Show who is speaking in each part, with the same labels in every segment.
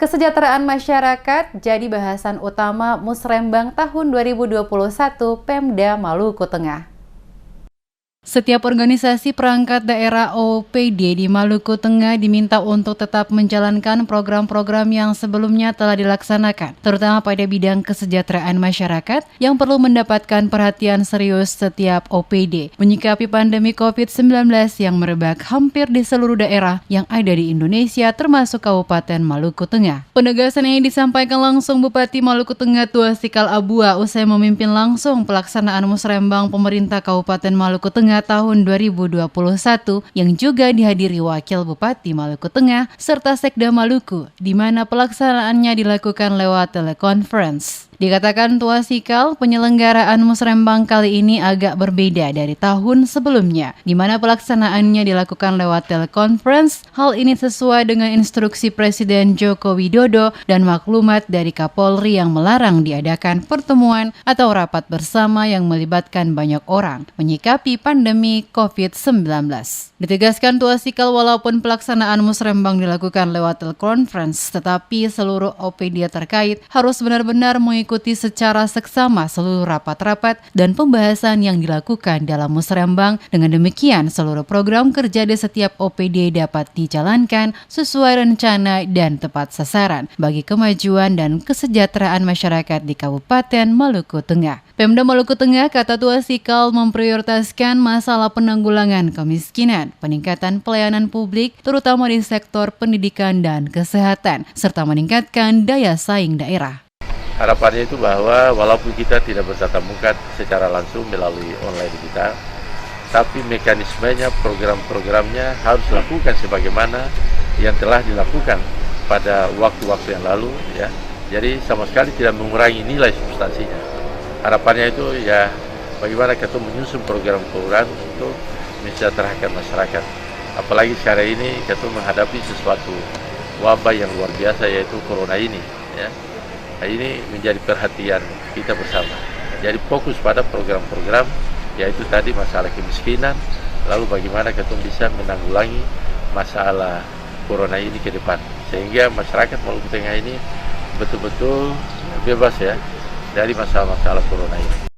Speaker 1: Kesejahteraan masyarakat jadi bahasan utama Musrembang tahun 2021 Pemda Maluku Tengah. Setiap organisasi perangkat daerah OPD di Maluku Tengah diminta untuk tetap menjalankan program-program yang sebelumnya telah dilaksanakan, terutama pada bidang kesejahteraan masyarakat yang perlu mendapatkan perhatian serius setiap OPD, menyikapi pandemi COVID-19 yang merebak hampir di seluruh daerah yang ada di Indonesia termasuk Kabupaten Maluku Tengah. Penegasan ini disampaikan langsung Bupati Maluku Tengah Tuasikal Abua usai memimpin langsung pelaksanaan Musrembang pemerintah Kabupaten Maluku Tengah tahun 2021 yang juga dihadiri Wakil Bupati Maluku Tengah serta Sekda Maluku, di mana pelaksanaannya dilakukan lewat telekonferensi. Dikatakan Tuasikal, penyelenggaraan Musrembang kali ini agak berbeda dari tahun sebelumnya, di mana pelaksanaannya dilakukan lewat telekonferensi. Hal ini sesuai dengan instruksi Presiden Joko Widodo dan maklumat dari Kapolri yang melarang diadakan pertemuan atau rapat bersama yang melibatkan banyak orang menyikapi pandemi COVID-19. Ditegaskan Tuasikal, walaupun pelaksanaan Musrembang dilakukan lewat telekonferensi, tetapi seluruh OPD terkait harus benar-benar mengikuti secara seksama seluruh rapat-rapat dan pembahasan yang dilakukan dalam Musrembang. Dengan demikian, seluruh program kerja di setiap OPD dapat dijalankan sesuai rencana dan tepat sasaran bagi kemajuan dan kesejahteraan masyarakat di Kabupaten Maluku Tengah. Pemda Maluku Tengah, kata Tuasikal, memprioritaskan masalah penanggulangan kemiskinan, peningkatan pelayanan publik, terutama di sektor pendidikan dan kesehatan, serta meningkatkan daya saing daerah.
Speaker 2: Harapannya itu bahwa walaupun kita tidak bertatap muka secara langsung melalui online kita, tapi mekanismenya, program-programnya harus dilakukan sebagaimana yang telah dilakukan pada waktu-waktu yang lalu, ya. Jadi sama sekali tidak mengurangi nilai substansinya. Harapannya itu ya bagaimana kita menyusun program-program untuk mensejahterakan masyarakat. Apalagi sekarang ini kita menghadapi sesuatu wabah yang luar biasa, yaitu corona ini, ya. Nah, ini menjadi perhatian kita bersama. Jadi fokus pada program-program, yaitu tadi masalah kemiskinan, lalu bagaimana kita bisa menanggulangi masalah corona ini ke depan, sehingga masyarakat Maluku Tengah ini betul-betul bebas ya dari masalah-masalah corona ini.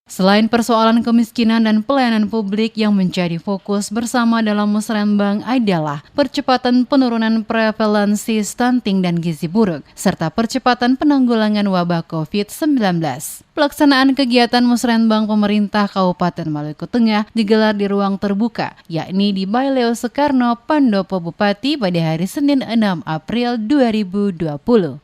Speaker 1: Selain persoalan kemiskinan dan pelayanan publik, yang menjadi fokus bersama dalam Musrembang adalah percepatan penurunan prevalensi stunting dan gizi buruk, serta percepatan penanggulangan wabah COVID-19. Pelaksanaan kegiatan Musrembang pemerintah Kabupaten Maluku Tengah digelar di ruang terbuka, yakni di Baileo Soekarno, Pandopo Bupati pada hari Senin 6 April 2020.